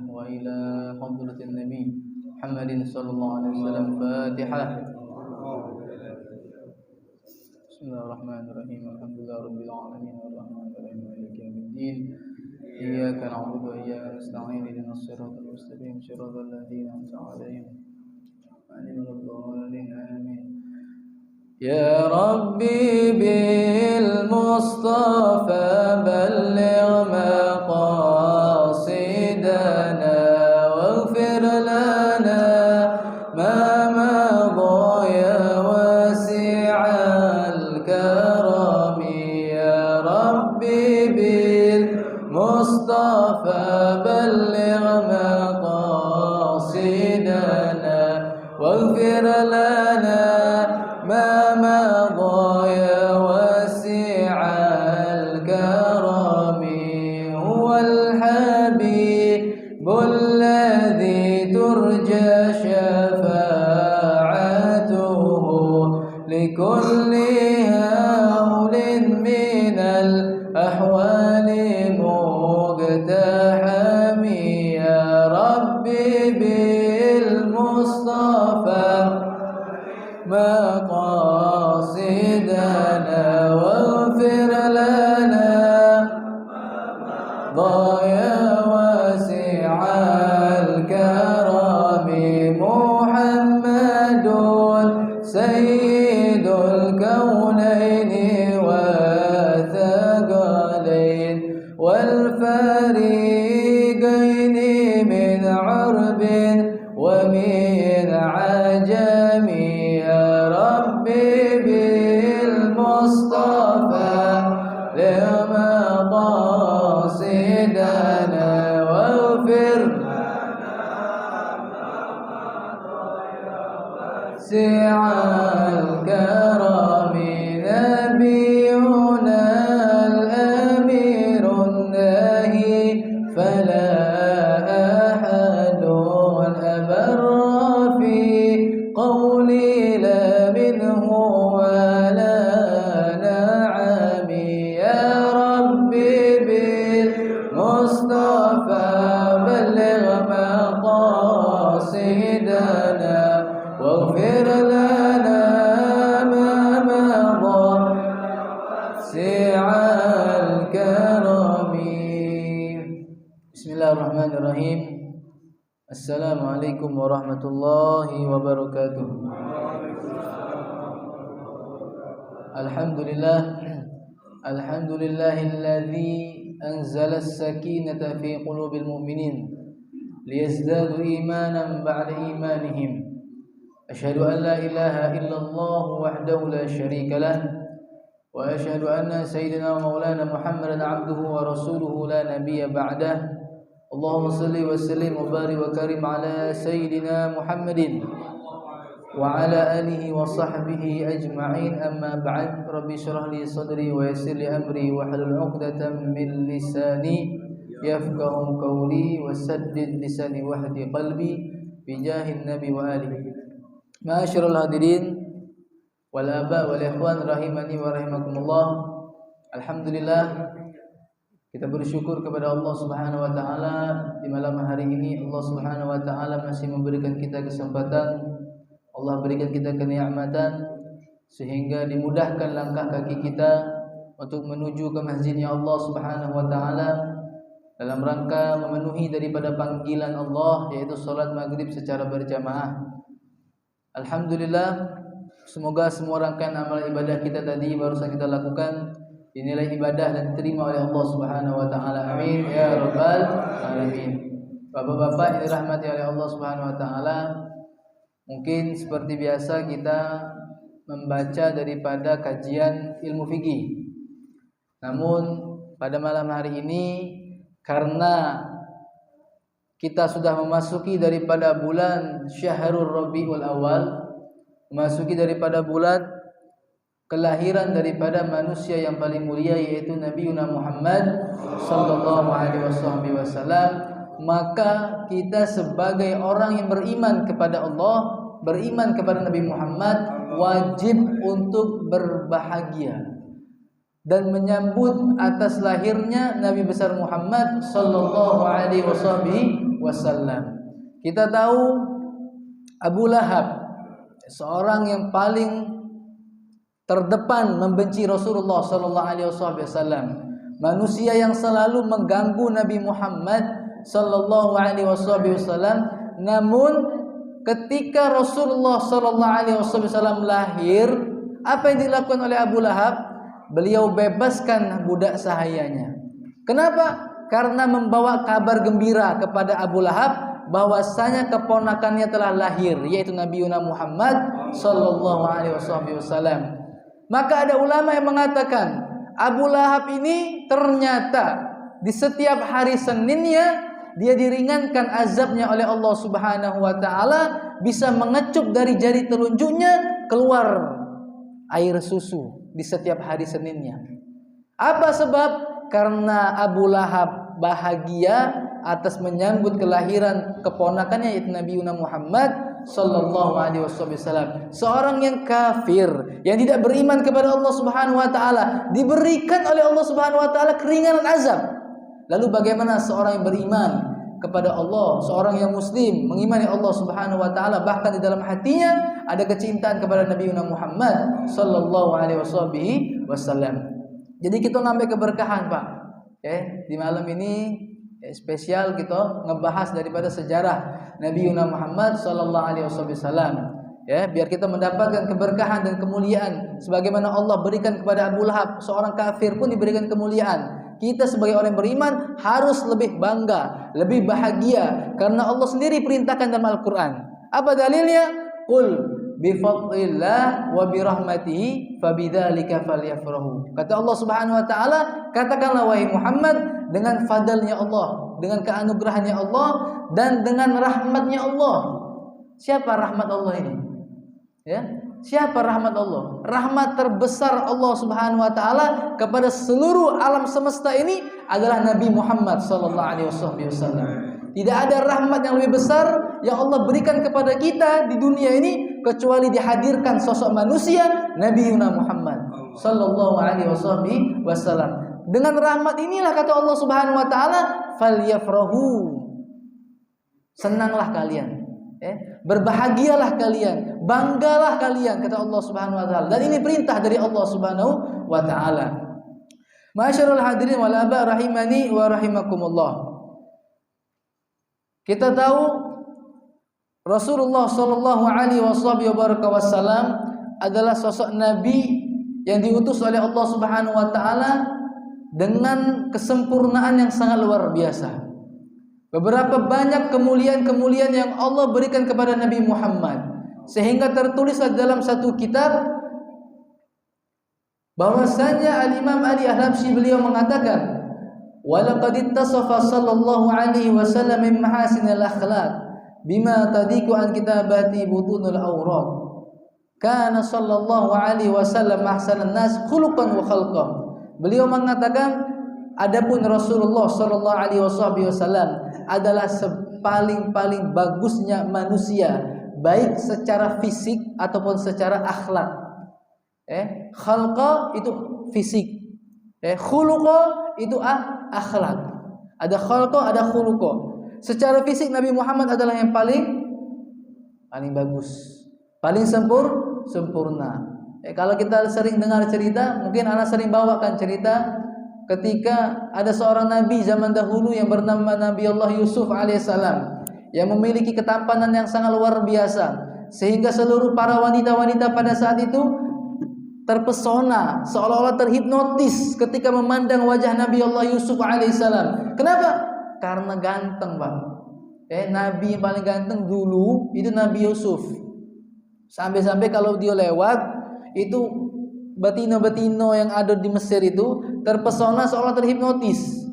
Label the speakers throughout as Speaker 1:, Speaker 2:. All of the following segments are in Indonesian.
Speaker 1: وإلى حضرة النبي محمد صلى الله عليه وسلم. فاتحة. بسم الله الرحمن الرحيم. الحمد لله رب العالمين الرحمن الرحيم مالك يوم الدين. إياك نعبد وإياك نستعين اهدنا الصراط المستقيم صراط الذين أنعمت عليهم غير المغضوب عليهم آمين. يا ربي بالمصطفى بلغ مقاصدنا واغفر لنا ما مضى يا واسع الكرم. يا ربي بالمصطفى بلغ مقاصدنا واغفر لنا ما مضى يا واسع الكرم. هو الحبيب الذي ترجى شفاعته لكل هول من الأحوال مقتحم. يا ربي بالمصطفى مقاصدنا واغفر لنا ضيا واسع الكرم. محمد سيد الكونين والثقلين والفريقين من عرب ومن عجم. يا ربي بالمصطفى لما قاصدنا واغفر سع الكرم. نبينا الأمير الناهي فلا أحد أبر في قولي لا منه ولا نعم. يا ربي بالمصطفى بلغ مقاصدنا واغفر لنا ما مضى سع الكرم. بسم الله الرحمن الرحيم. Assalamualaikum warahmatullahi wabarakatuh. Alhamdulillahilladzi anzala as-sakinata fi qulubil mu'minin liyazdadu imanan ba'da imanihim. Asyhadu an la ilaha illallah wahdahu la syarika lah wa asyhadu anna sayyidina wa maulana Muhammadan abduhu wa rasuluhu la nabiyya ba'dah. Allahumma salli wa sallim wa barik wa karim ala sayyidina Muhammadin wa ala alihi wa sahbihi ajma'in. Amma ba'd. Rabbi shrah li sadri wa yassir li amri wa hlul 'uqdatam min lisani yafqahu qawli wa saddid lisani wahdi qalbi bi jahin nabi wa alihi. Ma'asyiral hadirin wal aba wal ikhwan rahimani wa rahimakumullah. Alhamdulillah, kita bersyukur kepada Allah Subhanahu wa taala di malam hari ini. Allah Subhanahu wa taala masih memberikan kita kesempatan, Allah berikan kita kenikmatan sehingga dimudahkan langkah kaki kita untuk menuju ke masjidnya Allah Subhanahu wa taala dalam rangka memenuhi daripada panggilan Allah, yaitu salat maghrib secara berjamaah. Alhamdulillah, semoga semua rangkaian amal ibadah kita tadi barusan kita lakukan dinilai ibadah dan diterima oleh Allah Subhanahu wa taala. Amin ya rabbal alamin. Bapak-bapak yang dirahmati oleh Allah Subhanahu wa taala, mungkin seperti biasa kita membaca daripada kajian ilmu fikih. Namun pada malam hari ini karena kita sudah memasuki daripada bulan Syahrul Rabiul Awal, memasuki daripada bulan kelahiran daripada manusia yang paling mulia, yaitu Nabi Muhammad sallallahu alaihi wasallam, maka kita sebagai orang yang beriman kepada Allah, beriman kepada Nabi Muhammad, wajib untuk berbahagia dan menyambut atas lahirnya Nabi besar Muhammad sallallahu alaihi wasallam. Kita tahu Abu Lahab seorang yang paling terdepan membenci Rasulullah sallallahu alaihi wasallam. Manusia yang selalu mengganggu Nabi Muhammad sallallahu alaihi wasallam. Namun ketika Rasulullah sallallahu alaihi wasallam lahir, apa yang dilakukan oleh Abu Lahab? Beliau bebaskan budak sahayanya. Kenapa? Karena membawa kabar gembira kepada Abu Lahab bahwasanya keponakannya telah lahir, yaitu Nabi Muhammad sallallahu alaihi wasallam. Maka ada ulama yang mengatakan Abu Lahab ini ternyata di setiap hari Seninnya dia diringankan azabnya oleh Allah Subhanahu wa taala, bisa mengecup dari jari telunjuknya keluar air susu di setiap hari Seninnya. Apa sebab? Karena Abu Lahab bahagia atas menyambut kelahiran keponakannya yaitu Nabi Muhammad sallallahu alaihi wasallam. Seorang yang kafir, yang tidak beriman kepada Allah Subhanahu wa taala, diberikan oleh Allah Subhanahu wa taala keringanan azab. Lalu bagaimana seorang yang beriman kepada Allah, seorang yang muslim, mengimani Allah Subhanahu wa taala, bahkan di dalam hatinya ada kecintaan kepada Nabi Muhammad sallallahu alaihi wasallam. Jadi kita ngambil keberkahan, Pak. Di malam ini spesial kita ngebahas daripada sejarah Nabi Muhammad sallallahu alaihi wasallam. Biar kita mendapatkan keberkahan dan kemuliaan sebagaimana Allah berikan kepada Abu Lahab, seorang kafir pun diberikan kemuliaan. Kita sebagai orang yang beriman harus lebih bangga, lebih bahagia karena Allah sendiri perintahkan dalam Al-Qur'an. Apa dalilnya? Qul bi fadlillah wa bi rahmatihi fabidzalika falyafrahu. Kata Allah Subhanahu wa taala, katakanlah wahai Muhammad, dengan fadlnya Allah, dengan keanugerahannya Allah, dan dengan rahmatnya Allah. Siapa rahmat Allah ini? Siapa rahmat Allah? Rahmat terbesar Allah Subhanahu wa taala kepada seluruh alam semesta ini adalah Nabi Muhammad sallallahu alaihi wasallam. Tidak ada rahmat yang lebih besar yang Allah berikan kepada kita di dunia ini kecuali dihadirkan sosok manusia Nabi Muhammad sallallahu alaihi wasallam. Dengan rahmat inilah kata Allah Subhanahu wa taala, falyafrahu. Senanglah kalian, berbahagialah kalian, banggalah kalian kata Allah Subhanahu wa taala. Dan ini perintah dari Allah Subhanahu wa taala. Masyarul hadirin wal aba rahimani wa rahimakumullah. Kita tahu Rasulullah sallallahu alaihi wasallam adalah sosok nabi yang diutus oleh Allah Subhanahu wa taala dengan kesempurnaan yang sangat luar biasa. Beberapa banyak kemuliaan-kemuliaan yang Allah berikan kepada Nabi Muhammad, sehingga tertulis dalam satu kitab bahwasanya Al-Imam Ali Al-Habsyi beliau mengatakan, wa laqad ittasafa sallallahu alaihi wasallam min mahasinil akhlaq bima tadiku an kitabati butunul awrad. Kana sallallahu alaihi wasallam ahsanan nas khuluqan wa khalqan. Beliau mengatakan, adapun Rasulullah sallallahu alaihi wasallam adalah paling bagusnya manusia, baik secara fisik ataupun secara akhlak. Khalqa itu fisik. Khuluqa itu akhlak. Ada khalqa, ada khuluqa. Secara fisik Nabi Muhammad adalah yang paling bagus, paling sempurna. Kalau kita sering dengar cerita, mungkin anak sering bawakan cerita ketika ada seorang nabi zaman dahulu yang bernama Nabi Allah Yusuf alaihissalam yang memiliki ketampanan yang sangat luar biasa, sehingga seluruh para wanita-wanita pada saat itu terpesona, seolah-olah terhipnotis ketika memandang wajah Nabi Allah Yusuf alaihissalam. Kenapa? Karena ganteng, Pak. Nabi yang paling ganteng dulu itu Nabi Yusuf. Sampai-sampai kalau dia lewat, itu betina-betina yang ada di Mesir itu terpesona seolah terhipnotis.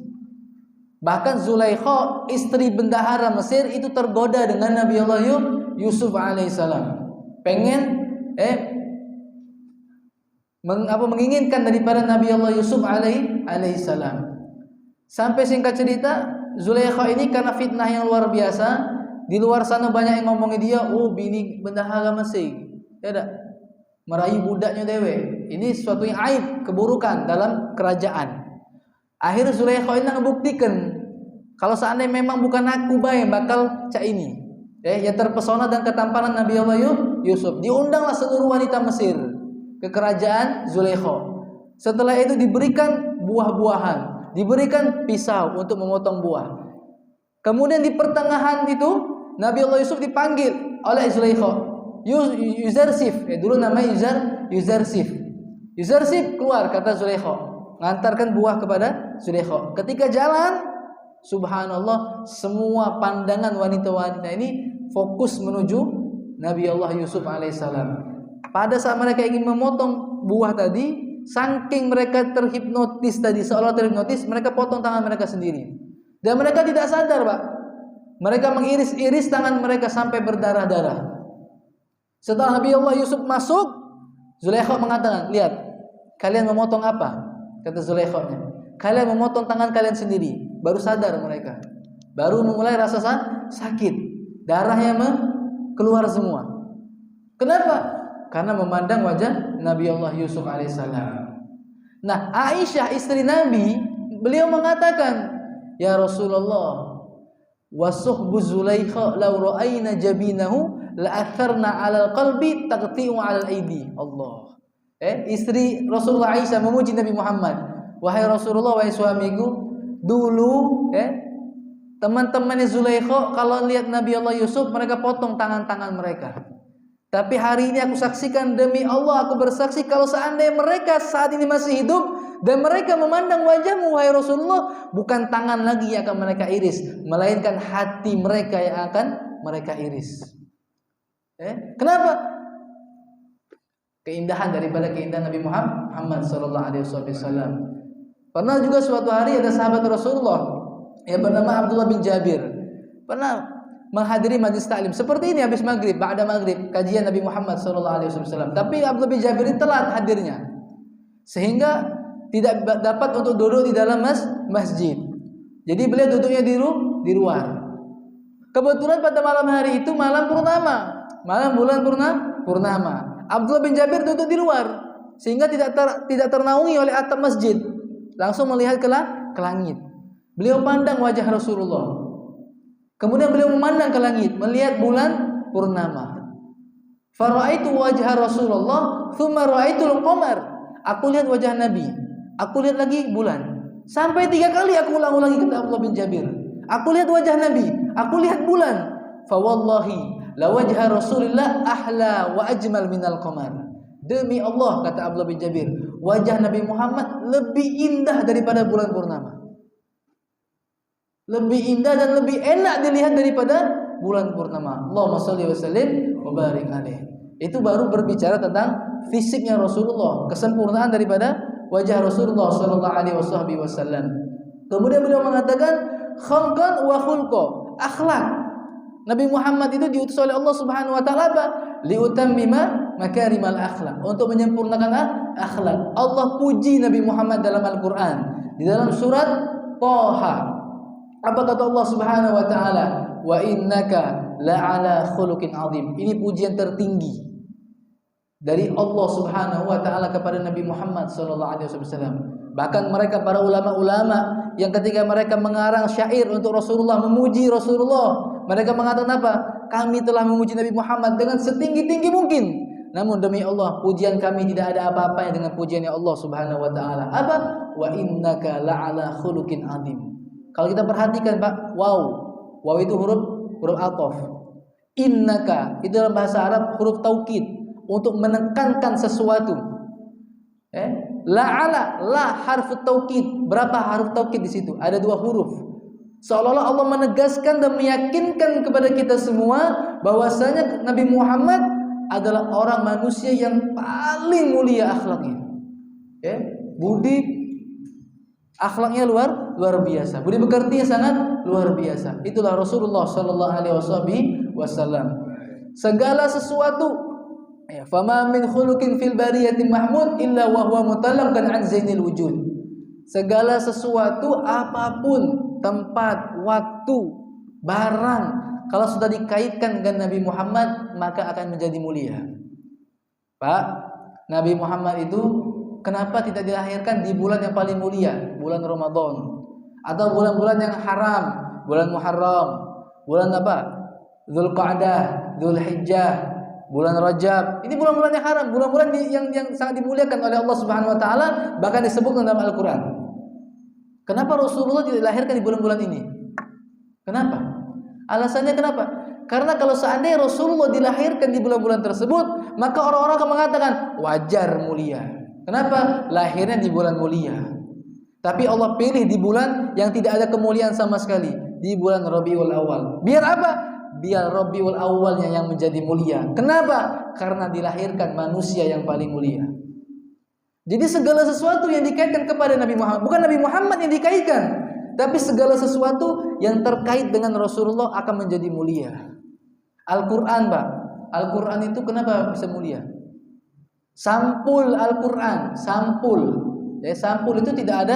Speaker 1: Bahkan Zulaikha, istri bendahara Mesir, itu tergoda dengan Nabi Allah Yusuf alaihissalam. Pengen menginginkan daripada Nabi Allah Yusuf alaihissalam. Sampai singkat cerita, Zulaikha ini karena fitnah yang luar biasa, di luar sana banyak yang ngomongin dia, bini bendahara Mesir. Tidak, merayu budaknya dewe. Ini suatu yang aib, keburukan dalam kerajaan. Akhirnya Zulaikha ini ngebuktikan Kalau seandainya memang bukan aku yang bakal cak ini. Yang terpesona dan ketampanan Nabi Allah Yusuf. Diundanglah seluruh wanita Mesir ke kerajaan Zulaikha. Setelah itu diberikan buah-buahan, diberikan pisau untuk memotong buah. Kemudian di pertengahan itu Nabi Allah Yusuf dipanggil oleh Zulaikha. Yuzarsif, dulu namanya Yuzarsif. Yuzarsif keluar, kata Zulaikha, ngantarkan buah kepada Zulaikha. Ketika jalan, subhanallah, semua pandangan wanita-wanita ini fokus menuju Nabi Allah Yusuf alaihissalam. Pada saat mereka ingin memotong buah tadi, saking mereka terhipnotis tadi, seolah terhipnotis, mereka potong tangan mereka sendiri. Dan mereka tidak sadar, Pak. Mereka mengiris-iris tangan mereka sampai berdarah-darah. Setelah Nabi Allah Yusuf masuk, Zulaikha mengatakan, lihat, kalian memotong apa? Kata Zulaikha-nya, kalian memotong tangan kalian sendiri. Baru sadar mereka, baru memulai rasa sakit, darahnya keluar semua. Kenapa? Karena memandang wajah Nabi Allah Yusuf alaihissalam. Nah, Aisyah istri Nabi, beliau mengatakan, ya Rasulullah, wasuhbu Zulaikha law ra'ayna jabinahu la'atharna 'alal qalbi taqti'u 'alal aidi. Allah. Istri Rasulullah Aisyah memuji Nabi Muhammad. Wahai Rasulullah, wahai suamiku, dulu teman-temannya Zulaikha kalau lihat Nabi Allah Yusuf, mereka potong tangan-tangan mereka. Tapi hari ini aku saksikan, demi Allah aku bersaksi, kalau seandainya mereka saat ini masih hidup dan mereka memandang wajahmu wahai Rasulullah, bukan tangan lagi yang akan mereka iris, melainkan hati mereka yang akan mereka iris. Kenapa? Keindahan daripada keindahan Nabi Muhammad sallallahu alaihi wasallam. Pernah juga suatu hari ada sahabat Rasulullah yang bernama Abdullah bin Jabir, pernah menghadiri majlis taklim seperti ini habis maghrib, ba'da maghrib, kajian Nabi Muhammad sallallahu alaihi wasallam. Tapi Abdullah bin Jabir ini telat hadirnya, sehingga tidak dapat untuk duduk di dalam masjid. Jadi beliau duduknya di luar. Kebetulan pada malam hari itu malam purnama, malam bulan purnama. Abdullah bin Jabir duduk di luar sehingga tidak ternaungi oleh atap masjid. Langsung melihat ke langit. Beliau pandang wajah Rasulullah. Kemudian beliau memandang ke langit, melihat bulan purnama. Fara'aitu wajha Rasulullah, thumma ra'aitul qamar. Aku lihat wajah Nabi, aku lihat lagi bulan. Sampai 3 kali aku ulang-ulangi, kata Abdullah bin Jabir. Aku lihat wajah Nabi, aku lihat bulan. Fa wallahi la wajha Rasulillah ahla wa ajmal minal qamar. Demi Allah, kata Abdullah bin Jabir, wajah Nabi Muhammad lebih indah daripada bulan purnama. Lebih indah dan lebih enak dilihat daripada bulan purnama. Allahumma shalli wa sallim wa barik alaih. Itu baru berbicara tentang fisiknya Rasulullah, kesempurnaan daripada wajah Rasulullah sallallahu alaihi wasallam. Kemudian beliau mengatakan khalqan wa khulqa, akhlak. Nabi Muhammad itu diutus oleh Allah Subhanahu wa taala apa? Liutammima makarimal akhlak, untuk menyempurnakan akhlak. Allah puji Nabi Muhammad dalam Al-Qur'an di dalam surat Thaha. Apa kata Allah Subhanahu wa taala? Wa innaka la'ala khuluqin 'adzim. Ini pujian tertinggi dari Allah Subhanahu wa taala kepada Nabi Muhammad sallallahu alaihi wasallam. Bahkan mereka para ulama-ulama yang ketika mereka mengarang syair untuk Rasulullah, memuji Rasulullah, mereka mengatakan apa? Kami telah memuji Nabi Muhammad dengan setinggi-tinggi mungkin. Namun demi Allah, pujian kami tidak ada apa-apanya dengan pujiannya Allah Subhanahu wa taala. Apa? Wa innaka la'ala khuluqin 'adzim. Kalau kita perhatikan, Pak, waw itu huruf ataf. Innaka itu dalam bahasa Arab huruf taukid untuk menekankan sesuatu. La'ala, la harfu taukid. Berapa haruf taukid di situ? Ada 2 huruf. Seolah-olah Allah menegaskan dan meyakinkan kepada kita semua bahwasanya Nabi Muhammad adalah orang manusia yang paling mulia akhlaknya. Budi akhlaknya luar biasa. Budi pekertinya sangat luar biasa. Itulah Rasulullah sallallahu alaihi wasallam. Segala sesuatu, fama min khuluqin fil bariyati mahmud illa wa huwa mutallaqan an zainil wujud. Segala sesuatu, apapun, tempat, waktu, barang, kalau sudah dikaitkan dengan Nabi Muhammad, maka akan menjadi mulia. Pak, Nabi Muhammad itu kenapa tidak dilahirkan di bulan yang paling mulia, bulan Ramadan, atau bulan-bulan yang haram, bulan Muharram, bulan apa? Dzulqa'dah, Dzulhijjah, bulan Rajab. Ini bulan-bulan yang haram, bulan-bulan yang sangat dimuliakan oleh Allah Subhanahu wa taala, bahkan disebutkan dalam Al-Qur'an. Kenapa Rasulullah tidak dilahirkan di bulan-bulan ini? Kenapa? Alasannya kenapa? Karena kalau seandainya Rasulullah dilahirkan di bulan-bulan tersebut, maka orang-orang akan mengatakan wajar mulia. Kenapa? Lahirnya di bulan mulia. Tapi Allah pilih di bulan yang tidak ada kemuliaan sama sekali, di bulan Rabiul Awal. Biar apa? Biar Rabiul Awalnya yang menjadi mulia. Kenapa? Karena dilahirkan manusia yang paling mulia. Jadi segala sesuatu yang dikaitkan kepada Nabi Muhammad, bukan Nabi Muhammad yang dikaitkan, tapi segala sesuatu yang terkait dengan Rasulullah akan menjadi mulia. Al-Quran, Pak. Al-Quran itu kenapa bisa mulia? Sampul Al-Quran, sampul. Ya, sampul itu tidak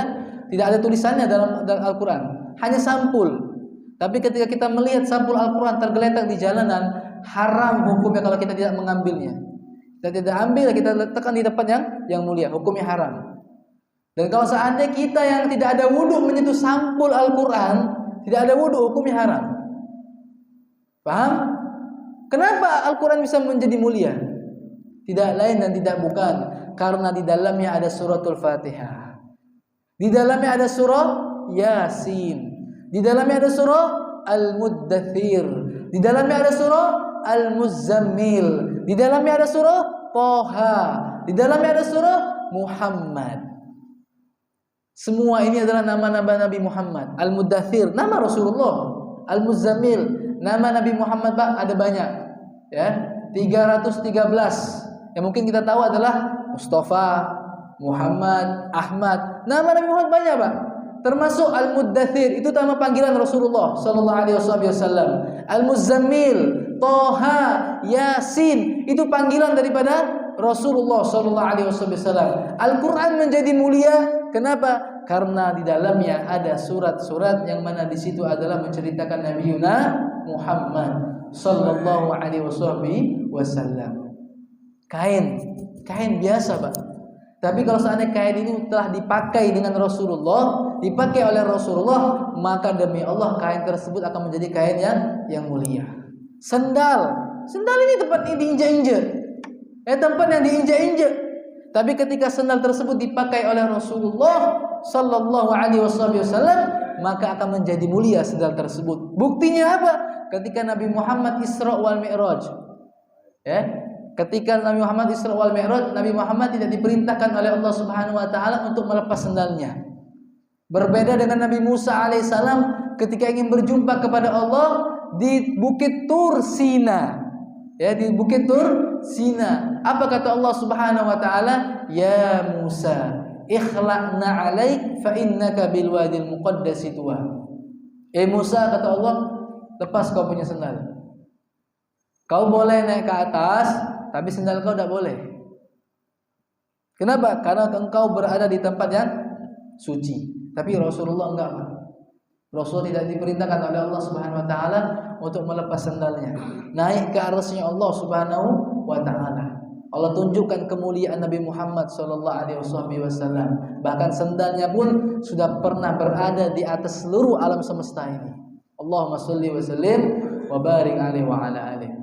Speaker 1: ada tulisannya dalam Al-Quran, hanya sampul. Tapi ketika kita melihat sampul Al-Quran tergeletak di jalanan, haram hukumnya kalau kita tidak mengambilnya. Kita tidak ambil, kita letakkan di tempat yang mulia, hukumnya haram. Dan kalau seandainya kita yang tidak ada wudu menyentuh sampul Al-Quran, tidak ada wudu, hukumnya haram. Paham? Kenapa Al-Quran bisa menjadi mulia? Tidak lain dan tidak bukan karena di dalamnya ada suratul Fatihah. Di dalamnya ada surah Yasin. Di dalamnya ada surah Al-Muddathir. Di dalamnya ada surah Al-Muzammil. Di dalamnya ada surah Toha. Di dalamnya ada surah Muhammad. Semua ini adalah nama-nama Nabi Muhammad. Al-Muddathir, nama Rasulullah. Al-Muzammil, nama Nabi Muhammad, Pak, ada banyak. Ya, 313. Yang mungkin kita tahu adalah Mustafa, Muhammad, Ahmad. Nama Nabi Muhammad banyak, Pak. Termasuk Al-Muddathir, itu nama panggilan Rasulullah sallallahu alaihi wasallam. Al-Muzammil, Toha, Yasin, itu panggilan daripada Rasulullah sallallahu alaihi wasallam. Al-Qur'an menjadi mulia, kenapa? Karena di dalamnya ada surat-surat yang mana di situ adalah menceritakan Nabi Muhammad sallallahu alaihi wasallam. Kain biasa, Pak. Tapi kalau seandainya kain ini telah dipakai dengan Rasulullah, dipakai oleh Rasulullah, maka demi Allah kain tersebut akan menjadi kain yang mulia. Sendal ini tempat diinjak-injak. Tempat yang diinjak-injak. Tapi ketika sendal tersebut dipakai oleh Rasulullah sallallahu alaihi wasallam, maka akan menjadi mulia sendal tersebut. Buktinya apa? Ketika Nabi Muhammad Isra wal Mi'raj. Ketika Nabi Muhammad Isra wal Mi'raj, Nabi Muhammad tidak diperintahkan oleh Allah Subhanahu wa taala untuk melepas sendalnya. Berbeda dengan Nabi Musa alaihissalam ketika ingin berjumpa kepada Allah di Bukit Tur Sina. Di Bukit Tur Sina. Apa kata Allah Subhanahu wa taala? Ya Musa, ikhla'na 'alaik fa innaka bil wadil muqaddas tuwa. Musa, kata Allah, lepas kau punya sendal. Kau boleh naik ke atas, tapi sendal kau tidak boleh. Kenapa? Karena engkau berada di tempat yang suci. Tapi Rasulullah enggak, Pak. Rasul tidak diperintahkan oleh Allah Subhanahu wa taala untuk melepas sendalnya. Naik ke arasnya Allah Subhanahu wa taala. Allah tunjukkan kemuliaan Nabi Muhammad sallallahu alaihi wasallam. Bahkan sendalnya pun sudah pernah berada di atas seluruh alam semesta ini. Allahumma shalli wa sallim wa barik alaihi wa ala alihi.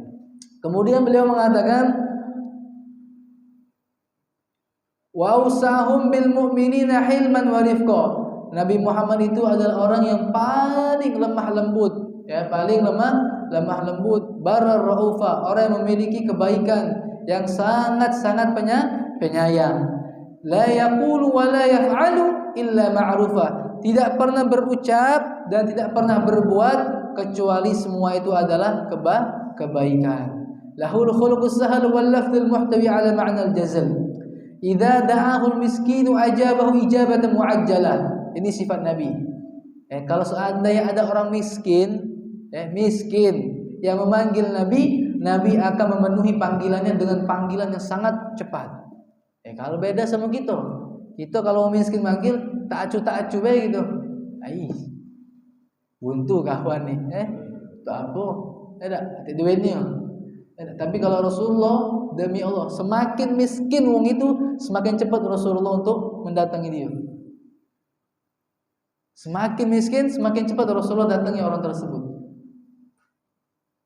Speaker 1: Kemudian beliau mengatakan, wa usahum bil mu'minina hilman wa rifqa. Nabi Muhammad itu adalah orang yang paling lemah lembut, paling lemah lembut, barar raufa, orang yang memiliki kebaikan, yang sangat-sangat penyayang. La yaqulu wa la yaf'alu illa ma'rufa. Tidak pernah berucap dan tidak pernah berbuat kecuali semua itu adalah kebaikan. Lahul khuluqus sahal wal lafdhul muhtawi ala ma'na al-jazal. Idza da'ahu al-miskinu ajabahu ijabatan mu'ajjalah. Ini sifat Nabi. Kalau seandainya ada orang miskin yang memanggil Nabi, Nabi akan memenuhi panggilannya dengan panggilan yang sangat cepat. Kalau beda sama kita kalau miskin manggil tak acu bae gitu. Buntu kawan nih. Tak apa. Tak duitnya. Tapi kalau Rasulullah, demi Allah, semakin miskin wong itu, semakin cepat Rasulullah untuk mendatangi dia. Semakin miskin, semakin cepat Rasulullah datangi orang tersebut.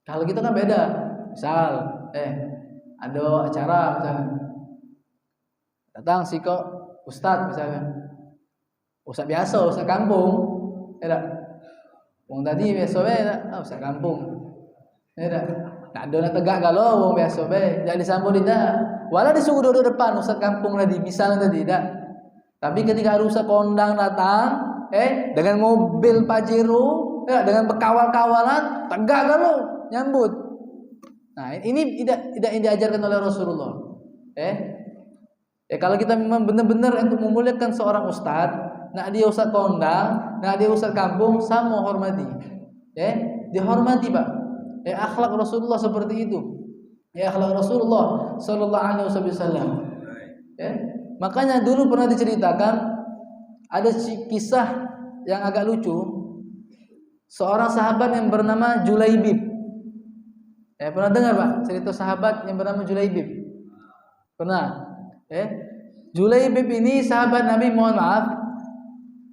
Speaker 1: Kalau kita kan beda. Misal, ada acara misalnya. Datang si kok ustaz misalnya. Ustaz biasa, ustaz kampung. Ya. Wong tadi biasa bae, ustaz kampung. Ya. Tak ada nak tegak galau wong biasa bae. Jangan disambut dah. Walau disuruh duduk depan ustaz kampung tadi, misalnya tadi dah. Tapi ketika ada ustaz kondang datang, dengan mobil Pajero, dengan berkawal-kawalan, tegak galau nyambut. Nah, ini tidak diajarkan oleh Rasulullah. Kalau kita memang benar-benar untuk memuliakan seorang ustaz, nak dia ustaz kondang, nak dia ustaz kampung, sama hormati. Dihormati, Pak. Akhlak Rasulullah seperti itu. Akhlak Rasulullah sallallahu alaihi wasallam. Makanya dulu pernah diceritakan ada kisah yang agak lucu. Seorang sahabat yang bernama Julaibib. Pernah dengar, Pak, cerita sahabat yang bernama Julaibib? Pernah? Julaibib ini sahabat Nabi, mohon maaf,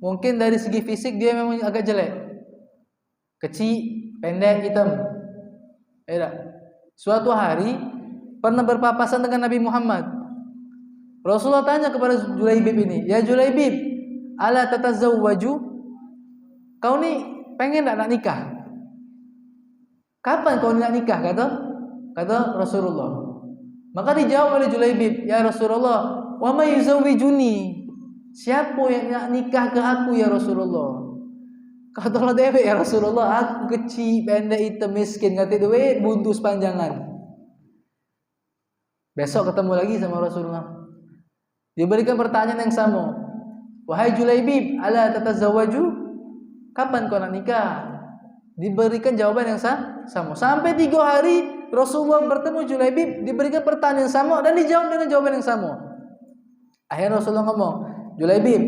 Speaker 1: mungkin dari segi fisik dia memang agak jelek. Kecil, pendek, hitam. Suatu hari pernah berpapasan dengan Nabi Muhammad. Rasulullah tanya kepada Julaibib ini, "Ya Julaibib, ala tatazawwaju? Kau ni pengen tak nak nikah? Kapan kau nak nikah?" kata Rasulullah. Maka dijawab oleh Julaibib, "Ya Rasulullah, wa may yuzawwijuni?" Siapa yang nak nikah ke aku ya Rasulullah? Kata Allah dewe, "Ya Rasulullah, aku kecil, pendek, hitam, miskin, kata duit, buntu sepanjangan." Besok ketemu lagi sama Rasulullah. Diberikan pertanyaan yang sama. "Wahai Julaibib, ala tatazawwaju? Kapan kau nak nikah?" Diberikan jawaban yang sama. Sampai 3 hari Rasulullah bertemu Julaibib, diberikan pertanyaan yang sama dan dijawab dengan jawaban yang sama. Akhirnya Rasulullah ngomong, "Julaibib,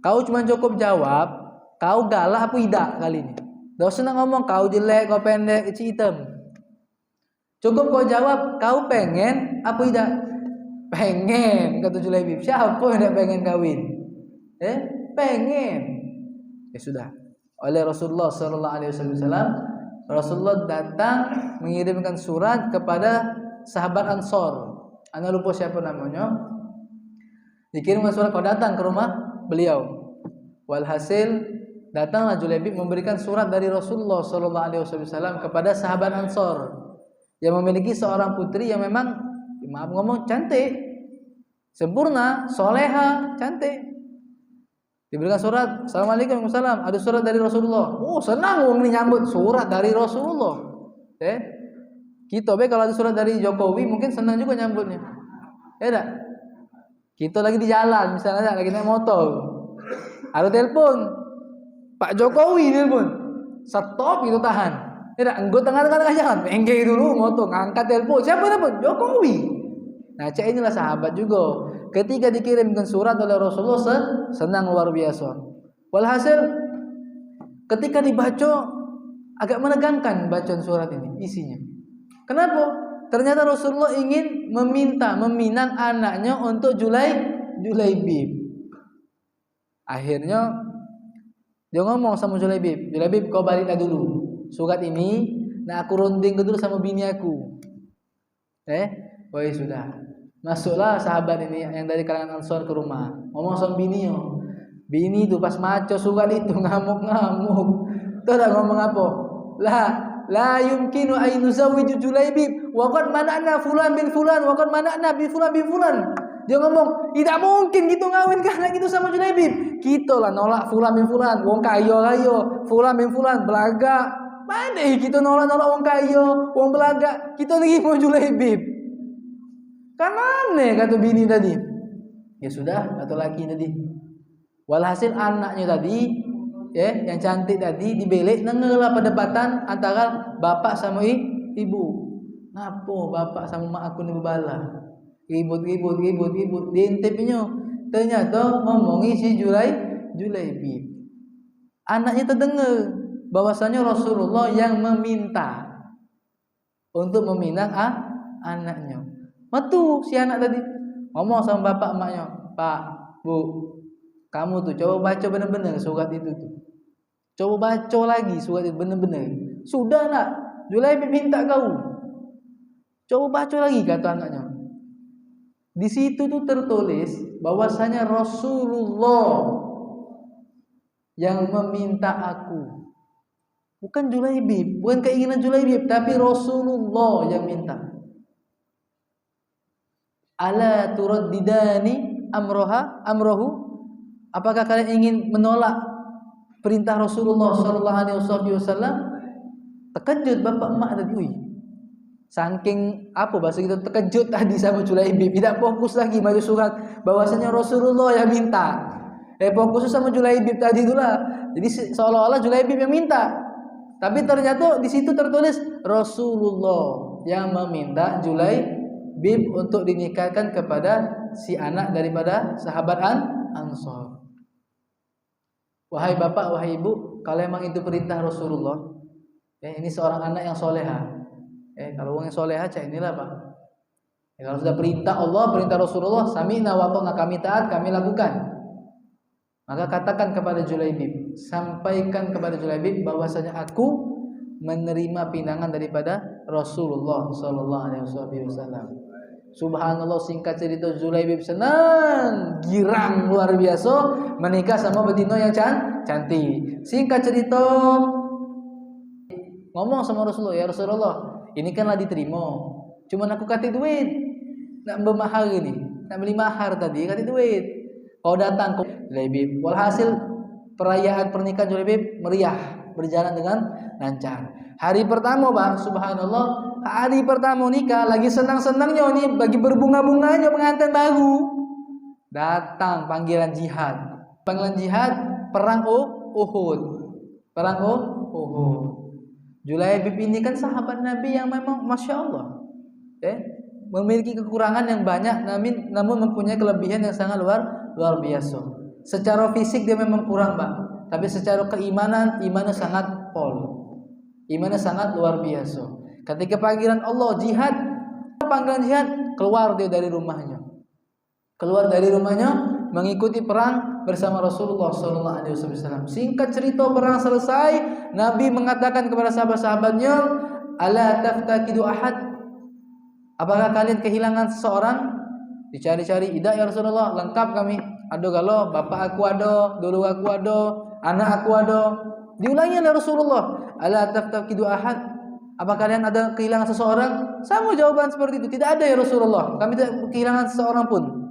Speaker 1: kau cuma cukup jawab, kau galak apa tidak kali ini. Tidak usah nak ngomong kau jelek, kau pendek, kecil, hitam. Cukup kau jawab, kau pengen apa tidak?" "Pengen," kata Julaibib. Siapa yang tidak pengen kawin? Pengen. Ya sudah. Oleh Rasulullah sallallahu alaihi wasallam, Rasulullah datang mengirimkan surat kepada sahabat Ansor. Anda lupa siapa namanya. Dikirimkan surat, kau datang ke rumah beliau. Walhasil datanglah Julaibib memberikan surat dari Rasulullah sallallahu alaihi wasallam kepada sahabat Ansor yang memiliki seorang putri yang memang, maaf ngomong, cantik, sempurna, soleha, cantik. Diberikan surat, "Assalamualaikum warahmatullahi wabarakatuh. Ada surat dari Rasulullah." Oh, senang orang ini nyambut surat dari Rasulullah. Kita kalau ada surat dari Jokowi mungkin senang juga nyambutnya. Tak? Kita lagi di jalan, misalnya lagi naik motor. Ada telepon. Pak Jokowi telepon. Stop, itu tahan. Tak? Engkau tengah-tengah jalan, enggak dulu motor, ngangkat telepon. Siapa telepon? Jokowi. Nah, inilah sahabat juga. Ketika dikirimkan surat oleh Rasulullah, senang luar biasa. Walhasil ketika dibaca agak menegangkan bacaan surat ini isinya. Kenapa? Ternyata Rasulullah ingin meminang anaknya untuk Julaibib. Akhirnya dia ngomong sama Julaibib, "Julaibib, kau baliklah dulu. Surat ini nak aku runding dulu sama bini aku." Sudah. Masuklah sahabat ini yang dari kalangan Ansor ke rumah. Ngomong sama bini. Bini itu pas maco surat itu ngamuk-ngamuk. Tahu tak ngomong apa? La yumkinu ay nuzawwiju Julaibib wa qad mana'na fulan bin fulan wa qad mana'na bi fulan bin fulan. Dia ngomong, "Tidak mungkin kita ngawinkan anak itu sama Julaibib. Kita lah nolak fulan bin fulan, wong kaya, fulan bin fulan belaga. Mana kita nolak wong kaya, wong belaga. Kita lagi mau Julaibib." Kan aneh kata bini tadi. Ya sudah, kata laki tadi. Walhasil anaknya tadi, yang cantik tadi dibelek, nengelah perdebatan antara bapak sama ibu. Ngapa bapak sama mak aku ni berbala? Ribut. Diintipnya ternyata ngomongi si Julaibib. Anaknya terdengar bahwasanya Rasulullah yang meminta untuk meminang anaknya. Metu si anak tadi ngomong sama bapak emaknya, "Pak, Bu, Kamu tuh coba baca benar-benar surat itu tuh. Coba baca lagi surat itu benar-benar. Sudah nak, Julaibib minta kau. Coba baca lagi kata anaknya. Di situ tuh tertulis bahwasanya Rasulullah yang meminta aku. Bukan Julaibib, bukan keinginan Julaibib, tapi Rasulullah yang minta. Ala turaddidani amrohu? Apakah kalian ingin menolak perintah Rasulullah sallallahu alaihi wasallam? Terkejut bapak emak tadi. Saking apa bahasa kita terkejut tadi sama Julaibib, tidak fokus lagi baca surat bahwasanya Rasulullah yang minta. Fokus sama Julaibib tadi itulah. Jadi seolah-olah Julaibib yang minta. Tapi ternyata di situ tertulis Rasulullah yang meminta Julaibib untuk dinikahkan kepada si anak daripada sahabat Ansor. Wahai bapak, wahai ibu, kalau emang itu perintah Rasulullah, ini seorang anak yang soleha. Kalau orang yang soleha, cak inilah pak. Kalau sudah perintah Allah, perintah Rasulullah, sami'na wa ata'na, kami taat, kami lakukan. Maka katakan kepada Julaibib, sampaikan kepada Julaibib bahwasanya aku menerima pinangan daripada Rasulullah sallallahu alaihi wasallam. Subhanallah, singkat cerita Julaibib senang, girang luar biasa menikah sama betina yang cantik. Singkat cerita ngomong sama Rasulullah, ya Rasulullah, ini kanlah diterima. Cuman aku kasih duit, nak bermahar ini, nak beli mahar tadi, kasih duit. Kau datang ke Julaibib. Walhasil perayaan pernikahan Julaibib meriah, berjalan dengan lancar. Hari pertama bang, subhanallah, hari pertama nikah lagi senang-senangnya nih, bagi berbunga-bunganya pengantin baru. Datang panggilan jihad. Panggilan jihad perang Uhud. Perang Uhud. Julaibib ini kan sahabat Nabi yang memang Masya Allah, memiliki kekurangan yang banyak, namun mempunyai kelebihan yang sangat luar biasa. Secara fisik dia memang kurang bang, tapi secara keimanan, imannya sangat imannya sangat luar biasa. Ketika panggilan Allah jihad, panggilan jihad, keluar dia dari rumahnya, mengikuti perang bersama Rasulullah SAW. Singkat cerita perang selesai, Nabi mengatakan kepada sahabat-sahabatnya, ala taftakidu ahad? Apakah kalian kehilangan seseorang? Dicari-cari, tidak ya Rasulullah, lengkap kami. Ada galau, bapak aku ada, dulu aku ada, anak aku ada. Diulangi oleh Rasulullah, ala taftakidu ahad? Apa kalian ada kehilangan seseorang? Sama jawaban seperti itu, tidak ada ya Rasulullah, kami tidak kehilangan seseorang pun.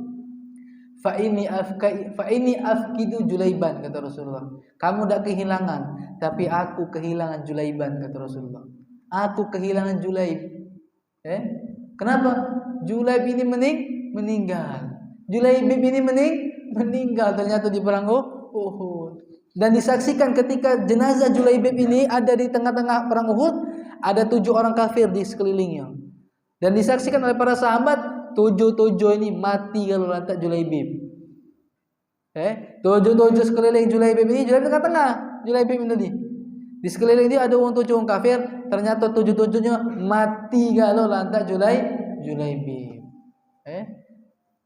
Speaker 1: Fa ini afkidu Julaiban, kata Rasulullah. Kamu tidak kehilangan, tapi aku kehilangan Julaiban, kata Rasulullah. Aku kehilangan Julaib. Kenapa? Julaib ini meninggal. Julaibib ini meninggal ternyata di perang Uhud. Dan disaksikan ketika jenazah Julaibib ini ada di tengah-tengah perang Uhud, ada 7 orang kafir di sekelilingnya. Dan disaksikan oleh para sahabat, 7 ini mati kalau lantak Julaibib. 7 sekeliling Julaibib ini, Julaibib tengah-tengah. Julaibib ini tadi. Di sekeliling dia ada 7 orang kafir, ternyata 7-nya mati kalau lantak Julaibib.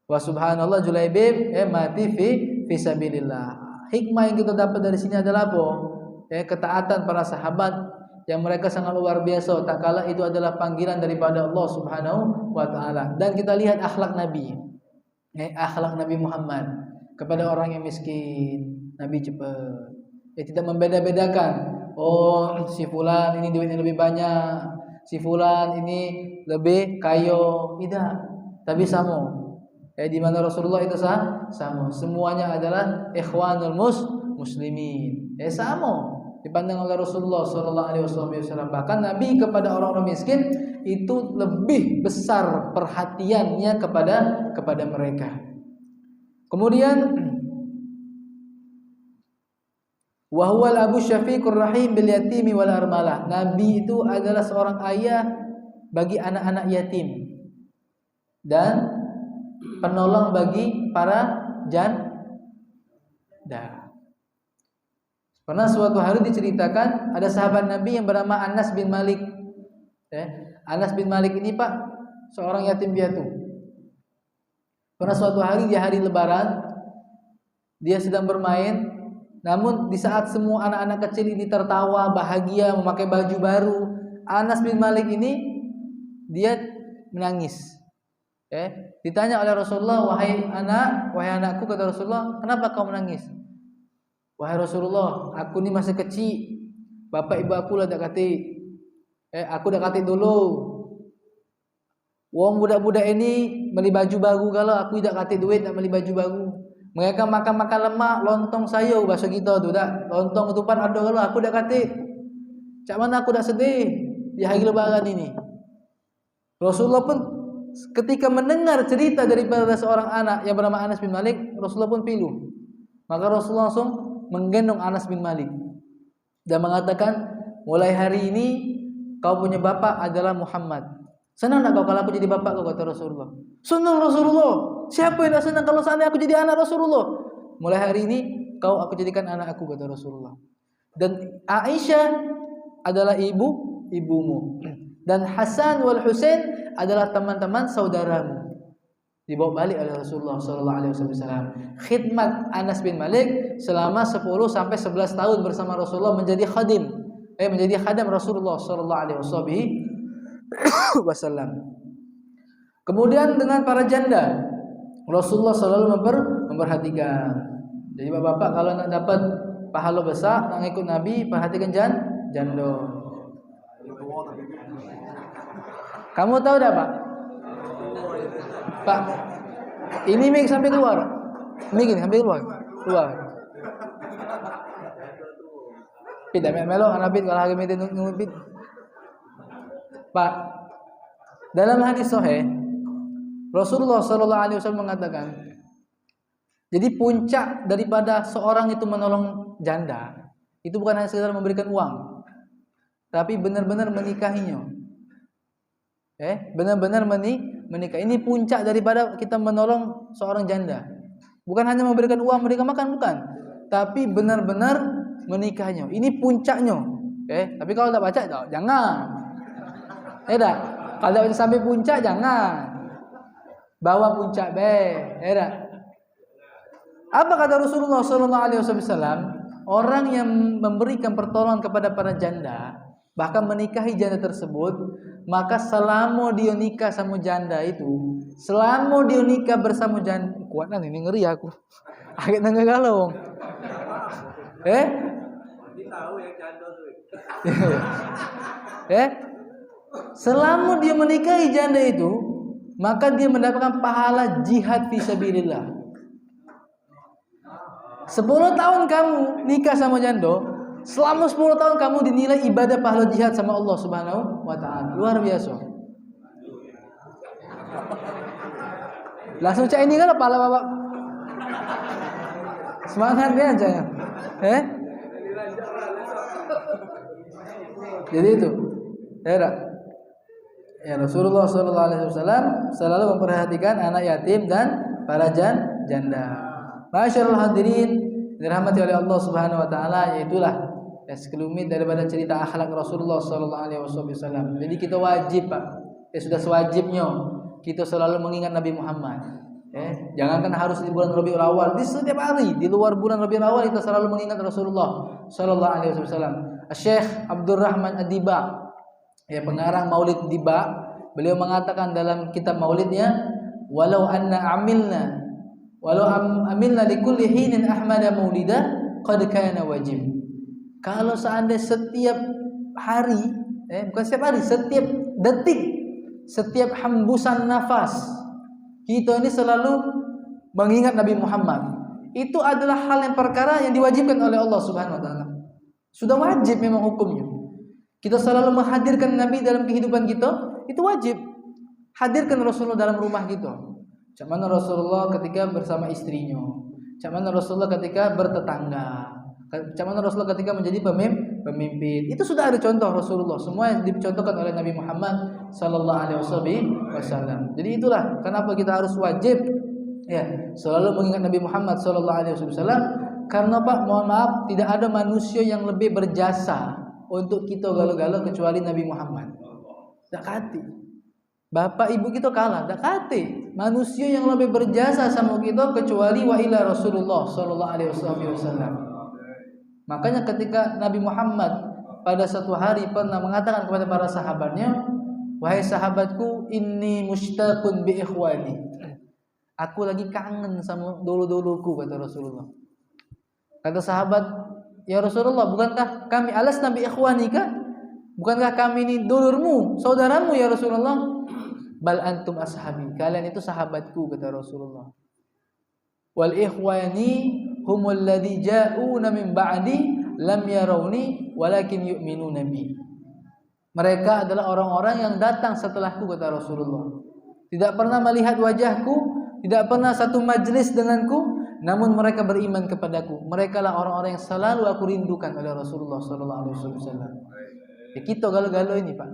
Speaker 1: Wa subhanallah, Julaibib mati fi sabilillah. Hikmah yang kita dapat dari sini adalah apa? Ketaatan para sahabat yang mereka sangat luar biasa, tak kala itu adalah panggilan daripada Allah Subhanahu wa taala. Dan kita lihat akhlak Nabi. Akhlak Nabi Muhammad kepada orang yang miskin. Nabi cepat. Tidak membeda-bedakan. Oh, si fulan ini duitnya lebih banyak, si fulan ini lebih kaya. Tidak. Tapi sama. Di mana Rasulullah itu sama. Semuanya adalah ikhwanul muslimin. Sama. Dipandang oleh Rasulullah SAW. Bahkan Nabi kepada orang-orang miskin itu lebih besar perhatiannya kepada mereka. Kemudian wa huwal abu syafiqur rahim bil yatimi wal armalah. Nabi itu adalah seorang ayah bagi anak-anak yatim dan penolong bagi para janda. Pernah suatu hari diceritakan ada sahabat Nabi yang bernama Anas bin Malik. Anas bin Malik ini pak seorang yatim piatu. Pernah suatu hari di hari Lebaran, Dia sedang bermain, namun di saat semua anak-anak kecil ini tertawa, bahagia, memakai baju baru, Anas bin Malik ini dia menangis. Ditanya oleh Rasulullah, wahai anakku, kata Rasulullah, kenapa kau menangis? Wahai Rasulullah, aku ni masih kecil, bapak ibu aku lah dak kati. Aku dak kati dulu. Wong budak-budak ini beli baju baru, kalau aku tidak kati duit nak beli baju baru. Mereka makan lemak, lontong sayur bahasa kita tu dak. Lontong ketupat ada kalau aku dak kati. Cak mana aku dak sedih di hari lebaran ini. Rasulullah pun ketika mendengar cerita daripada seorang anak yang bernama Anas bin Malik, Rasulullah pun pilu. Maka Rasulullah langsung menggendong Anas bin Malik dan mengatakan, mulai hari ini kau punya bapak adalah Muhammad. Senang tak kau kalau aku jadi bapak kau, kata Rasulullah. Senang Rasulullah. Siapa yang tak senang kalau seandainya aku jadi anak Rasulullah? Mulai hari ini aku jadikan anak aku, kata Rasulullah. Dan Aisyah adalah ibumu. Dan Hasan wal Husain adalah teman-teman saudaramu. Dibawa balik oleh Rasulullah sallallahu alaihi wasallam. Khidmat Anas bin Malik selama 10 sampai 11 tahun bersama Rasulullah menjadi khadam Rasulullah sallallahu alaihi wasallam. Kemudian dengan para janda, Rasulullah selalu memperhatikan. Jadi bapak-bapak kalau nak dapat pahala besar, nak ikut Nabi, perhatikan janda. Kamu tahu dah Pak, ini mic sampai keluar. Mic ini sampai keluar. Tidak melok anak bit kalau hari ini nunggu. Pak, dalam hadis sahih Rasulullah sallallahu alaihi wasallam mengatakan, jadi puncak daripada seorang itu menolong janda itu bukan hanya sekedar memberikan uang, tapi benar-benar menikahinya. Benar-benar menikah. Ini puncak daripada kita menolong seorang janda. Bukan hanya memberikan uang, memberikan makan, bukan, tapi benar-benar menikahnya. Ini puncaknya. Tapi kalau tak baca, jangan. Kalau sampai puncak jangan. Bawa puncak Apa kata Rasulullah sallallahu alaihi wasallam? Orang yang memberikan pertolongan kepada para janda, bahkan menikahi janda tersebut, maka selama dia nikah sama janda itu, selama dia nikah bersama janda, kuat kan ini, ngeri aku. Agak tengah galau. Selama dia menikahi janda itu, maka dia mendapatkan pahala jihad fisabilillah. 10 tahun kamu nikah sama janda, selama 10 tahun kamu dinilai ibadah pahala jihad sama Allah Subhanahu wa taala. Luar biasa. Langsung cak ini kan pahala bapak. Semangat dia aja ya. Jadi itu. Ya, Rasulullah sallallahu alaihi wasallam selalu memperhatikan anak yatim dan para janda. Masyaallah hadirin dirahmati oleh Allah Subhanahu wa taala, yaitulah sekelumit daripada cerita akhlak Rasulullah sallallahu alaihi wasallam. Jadi kita wajib, Pak. Sudah sewajibnya kita selalu mengingat Nabi Muhammad. Jangankan harus di bulan Rabiul Awal, di setiap hari di luar bulan Rabiul Awal kita selalu mengingat Rasulullah sallallahu alaihi wasallam. Syekh Abdurrahman Ad-Diba, pengarang Maulid Diba, beliau mengatakan dalam kitab Maulidnya, walau amilna likulli hinin ahmada maulida qad kana wajib. Kalau seandainya setiap hari, bukan setiap hari, setiap detik, setiap hembusan nafas, kita ini selalu mengingat Nabi Muhammad, itu adalah hal yang perkara yang diwajibkan oleh Allah Subhanahu wa taala. Sudah wajib memang hukumnya. Kita selalu menghadirkan Nabi dalam kehidupan kita, itu wajib. Hadirkan Rasulullah dalam rumah kita. Macam mana Rasulullah ketika bersama istrinya, macam mana Rasulullah ketika bertetangga, macam mana Rasulullah ketika menjadi pemimpin. Itu sudah ada contoh Rasulullah, semua yang dicontohkan oleh Nabi Muhammad sallallahu alaihi wasallam. Jadi itulah kenapa kita harus wajib selalu mengingat Nabi Muhammad sallallahu alaihi wasallam, karena Pak, mohon maaf, tidak ada manusia yang lebih berjasa untuk kita galau-galau kecuali Nabi Muhammad. Tak kati. Bapak ibu kita kalah, tak kati. manusia yang lebih berjasa sama kita kecuali wa ila Rasulullah sallallahu alaihi wasallam. Makanya ketika Nabi Muhammad pada satu hari pernah mengatakan kepada para sahabatnya, wahai sahabatku, inni mushtaqun bi ikhwani. Aku lagi kangen sama dulu-duluku, kata Rasulullah. Kata sahabat, ya Rasulullah, bukankah kami alasna bi ikhwanika? Bukankah kami ini dulurmu, saudaramu ya Rasulullah? Bal antum ashabi, kalian itu sahabatku, kata Rasulullah. Wal ikhwani humul ladzi ja'una min ba'di lam yarawni walakin yu'minuna bi. Mereka adalah orang-orang yang datang setelahku, kata Rasulullah. Tidak pernah melihat wajahku, tidak pernah satu majlis denganku, namun mereka beriman kepadaku. Mereka lah orang-orang yang selalu aku rindukan oleh Rasulullah sallallahu alaihi wasallam. Ya, kita galau-galau ini, Pak.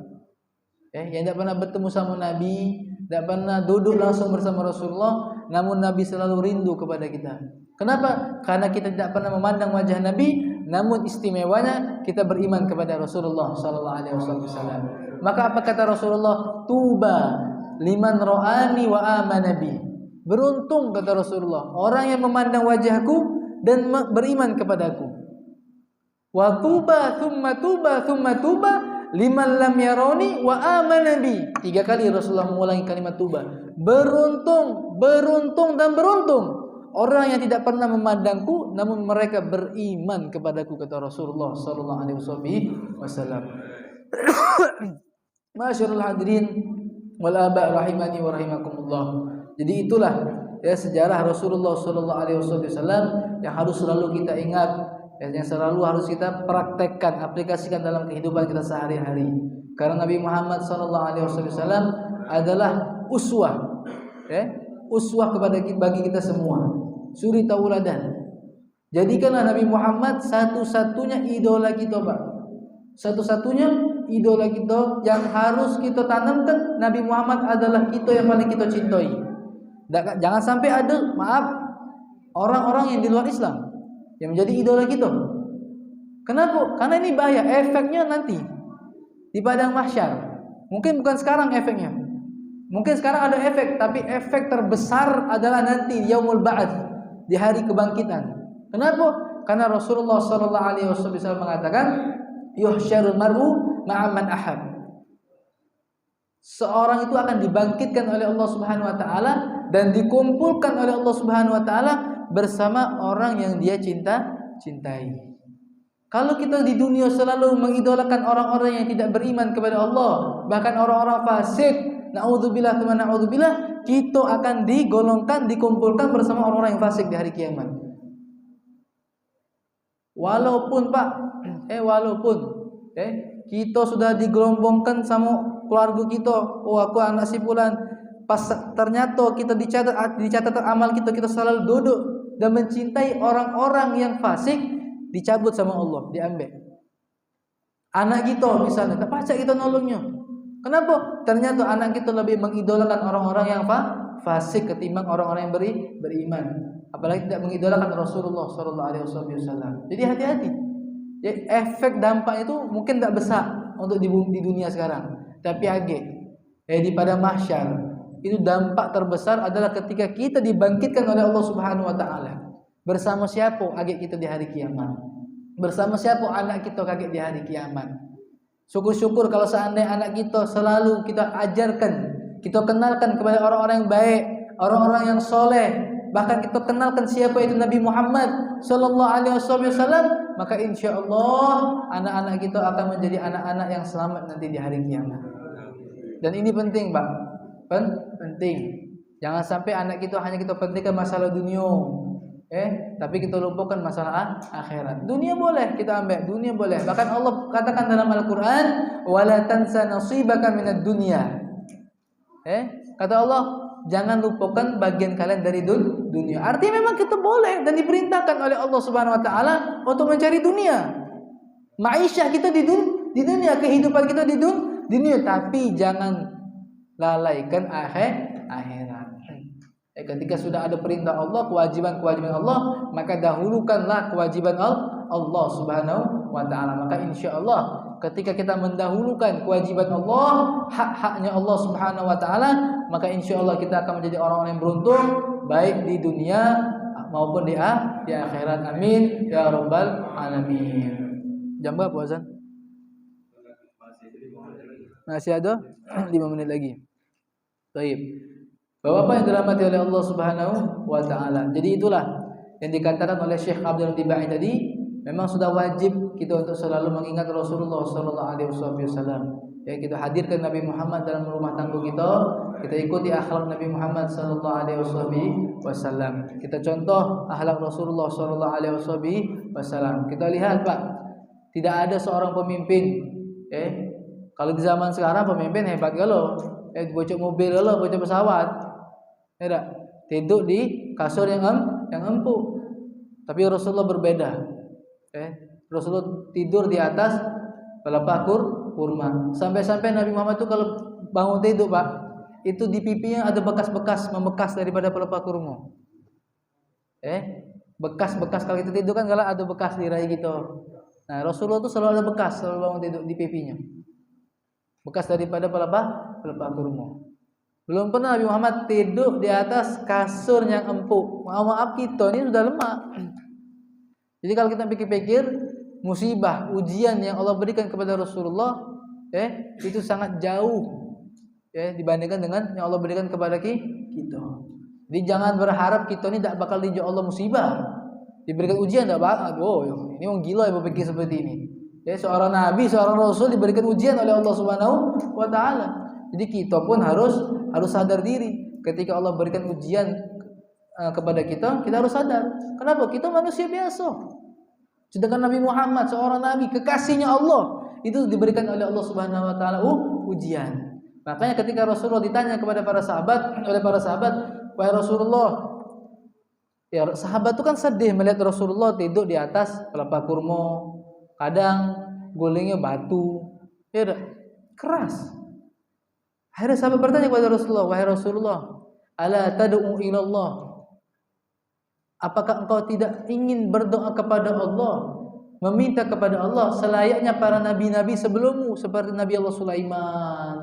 Speaker 1: Yang tidak pernah bertemu sama Nabi, tidak pernah duduk langsung bersama Rasulullah, namun Nabi selalu rindu kepada kita. Kenapa? Karena kita tidak pernah memandang wajah Nabi, namun istimewanya kita beriman kepada Rasulullah sallallahu alaihi wasallam. Maka apa kata Rasulullah? Tuba liman ra'ani wa amana bi. Beruntung, kata Rasulullah, orang yang memandang wajahku dan beriman kepadaku. Wa tuba thumma tuba thumma tuba liman lam yarani wa amana bi. 3 kali Rasulullah mengulangi kalimat tuba. Beruntung, beruntung dan beruntung orang yang tidak pernah memandangku namun mereka beriman kepadaku, kata Rasulullah sallallahu alaihi wasallam. Masyarul hadirin wal aba rahimani wa rahimakumullah. Jadi itulah ya sejarah Rasulullah sallallahu alaihi wasallam yang harus selalu kita ingat, yang selalu harus kita praktekkan, aplikasikan dalam kehidupan kita sehari-hari. Karena Nabi Muhammad sallallahu alaihi wasallam adalah uswah, uswah bagi kita semua, suri tauladan. Jadikanlah Nabi Muhammad satu-satunya idola kita, Pak. Satu-satunya idola kita yang harus kita tanamkan. Nabi Muhammad adalah kita yang paling kita cintai. Jangan sampai ada, orang-orang yang di luar Islam yang menjadi idola kita. Kenapa? Karena ini bahaya. Efeknya nanti di padang mahsyar. Mungkin bukan sekarang efeknya. Mungkin sekarang ada efek, tapi efek terbesar adalah nanti yaumul ba'ats, di hari kebangkitan. Kenapa? Karena Rasulullah sallallahu alaihi wasallam mengatakan, yuhsyarul mar'u ma'a man ahab. Seorang itu akan dibangkitkan oleh Allah Subhanahu wa taala dan dikumpulkan oleh Allah Subhanahu wa taala bersama orang yang dia cintai. Kalau kita di dunia selalu mengidolakan orang-orang yang tidak beriman kepada Allah, bahkan orang-orang fasik, naudzubillah tsumma naudzubillah, kita akan digolongkan, dikumpulkan bersama orang-orang yang fasik di hari kiamat. Walaupun kita sudah digelombongkan sama keluarga kita, oh aku anak si fulan, pas ternyata kita dicatat amal kita selalu duduk dan mencintai orang-orang yang fasik, dicabut sama Allah, diambil. Anak kita misalnya, tak pacak kita nolongnya. Kenapa? Ternyata anak kita lebih mengidolakan orang-orang yang fasik ketimbang orang-orang yang beriman. Apalagi tidak mengidolakan Rasulullah sallallahu alaihi wasallam. Jadi hati-hati. Ya, efek dampak itu mungkin tidak besar untuk di dunia sekarang, tapi di pada mahsyar itu dampak terbesar adalah ketika kita dibangkitkan oleh Allah Subhanahu wa taala. Bersama siapa kita di hari kiamat? Bersama siapa anak kita di hari kiamat? Syukur-syukur kalau seandainya anak kita selalu kita ajarkan, kita kenalkan kepada orang-orang yang baik, orang-orang yang soleh, bahkan kita kenalkan siapa itu Nabi Muhammad sallallahu alaihi wasallam, maka insyaallah anak-anak kita akan menjadi anak-anak yang selamat nanti di hari kiamat. Dan ini penting, Pak. Penting. Jangan sampai anak kita hanya kita pentingkan masalah dunia, tapi kita lupakan masalah akhirat. Dunia boleh kita ambil, dunia boleh. Bahkan Allah katakan dalam Al-Qur'an, "Wala tansa nasibaka minad dunya." Kata Allah, jangan lupakan bagian kalian dari dunia. Artinya memang kita boleh dan diperintahkan oleh Allah Subhanahu wa taala untuk mencari dunia. Ma'isyah kita di dunia, kehidupan kita di dunia, tapi jangan lalaikan akhirat. Ketika sudah ada perintah Allah, kewajiban-kewajiban Allah, maka dahulukanlah kewajiban Allah Subhanahu wa taala. Maka insyaallah ketika kita mendahulukan kewajiban Allah, hak-haknya Allah Subhanahu wa taala, maka insyaallah kita akan menjadi orang-orang yang beruntung baik di dunia maupun di akhirat. Amin ya rabbal alamin. Jam berapa azan? Masih ada 5 menit lagi. Baik. Bapak-bapak yang dirahmati oleh Allah Subhanahu wa taala. Jadi itulah yang dikatakan oleh Syekh Abdul Tibai tadi, memang sudah wajib kita untuk selalu mengingat Rasulullah sallallahu alaihi wasallam. Ya, kita hadirkan Nabi Muhammad dalam rumah tangga kita ikuti akhlak Nabi Muhammad sallallahu alaihi wasallam. Kita contoh akhlak Rasulullah sallallahu alaihi wasallam. Kita lihat, Pak, tidak ada seorang pemimpin, kalau di zaman sekarang pemimpin hebat galau, bocok mobil galau, bocok pesawat. Tidak, tidur di kasur yang empuk. Tapi Rasulullah berbeda. Rasulullah tidur di atas pelepah kurma. Sampai-sampai Nabi Muhammad itu kalau bangun tidur, Pak, itu di pipinya ada bekas-bekas membekas daripada pelepah kurma. Bekas-bekas kalau kita tidur kan kalau ada bekas di rai gitu. Nah, Rasulullah itu selalu ada bekas selalu bangun tidur di pipinya. Bekas daripada pelepah kurma. Belum pernah Nabi Muhammad tidur di atas kasur yang empuk. Maaf kita ini sudah lemah. Jadi kalau kita pikir-pikir, musibah, ujian yang Allah berikan kepada Rasulullah, itu sangat jauh, dibandingkan dengan yang Allah berikan kepada kita. Jadi jangan berharap kita ini tidak bakal dijauh Allah musibah, diberikan ujian tidak bakal. Ini orang gila yang berpikir seperti ini. Seorang Nabi, seorang Rasul diberikan ujian oleh Allah Subhanahu wa taala. Jadi kita pun harus sadar diri ketika Allah berikan ujian kepada kita harus sadar. Kenapa? Kita manusia biasa. Sedangkan Nabi Muhammad seorang nabi, kekasihnya Allah, itu diberikan oleh Allah Subhanahu wa taala ujian. Makanya ketika Rasulullah ditanya kepada para sahabat, "Wahai Rasulullah," sahabat itu kan sedih melihat Rasulullah tidur di atas pelepah kurma, kadang gulingnya batu, keras. Akhirnya sahabat bertanya kepada Rasulullah, "Wahai Rasulullah, ala tad'u ila Allah? Apakah engkau tidak ingin berdoa kepada Allah, meminta kepada Allah selayaknya para nabi-nabi sebelummu, seperti Nabi Allah Sulaiman,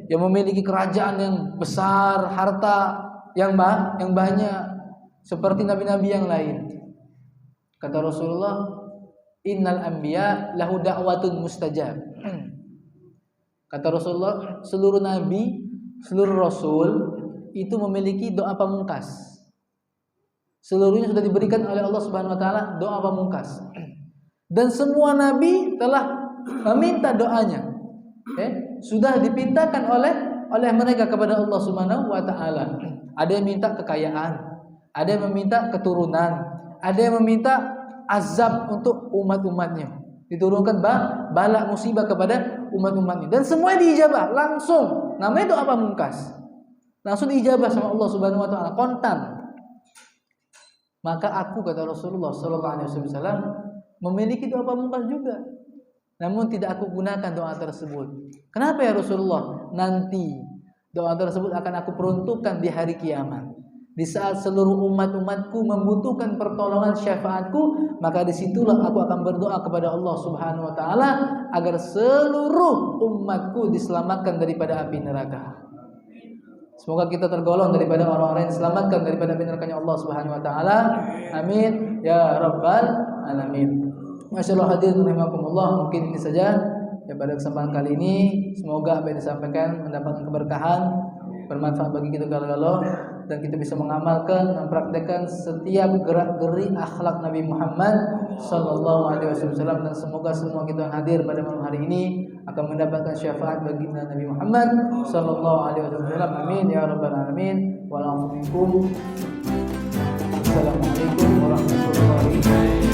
Speaker 1: yang memiliki kerajaan yang besar, harta yang banyak, seperti nabi-nabi yang lain?" Kata Rasulullah, "Innal anbiya lahu da'watun mustajab." Kata Rasulullah, seluruh nabi, seluruh rasul itu memiliki doa pamungkas. Seluruhnya sudah diberikan oleh Allah Subhanahu wa taala doa pamungkas. Dan semua nabi telah meminta doanya. Sudah dipintakan oleh mereka kepada Allah Subhanahu wa taala. Ada yang minta kekayaan, ada yang meminta keturunan, ada yang meminta azab untuk umat-umatnya. Diturunkan bala musibah kepada umat-umatnya, dan semuanya diijabah langsung. Namanya doa pamungkas. Langsung diijabah sama Allah Subhanahu wa taala, kontan. Maka aku, kata Rasulullah sallallahu alaihi wasallam, memiliki doa pamungkas juga. Namun tidak aku gunakan doa tersebut. Kenapa ya Rasulullah? Nanti doa tersebut akan aku peruntukkan di hari kiamat. Di saat seluruh umat-umatku membutuhkan pertolongan syafaatku, maka disitulah aku akan berdoa kepada Allah Subhanahu wa taala agar seluruh umatku diselamatkan daripada api neraka. Semoga kita tergolong daripada orang-orang yang diselamatkan daripada api nerakanya Allah Subhanahu wa taala. Amin ya rabbal alamin. Masyaallah, hadirin rahimakumullah, mungkin ini saja ya pada kesempatan kali ini. Semoga apa yang disampaikan mendapatkan keberkahan, bermanfaat bagi kita kalau dan kita bisa mengamalkan, mempraktekkan setiap gerak-geri akhlak Nabi Muhammad sallallahu alaihi wasallam, dan semoga semua kita yang hadir pada malam hari ini akan mendapatkan syafaat baginda Nabi Muhammad sallallahu alaihi wasallam. Amin ya rabbal alamin. Wa alaikum. Assalamualaikum warahmatullahi wabarakatuh.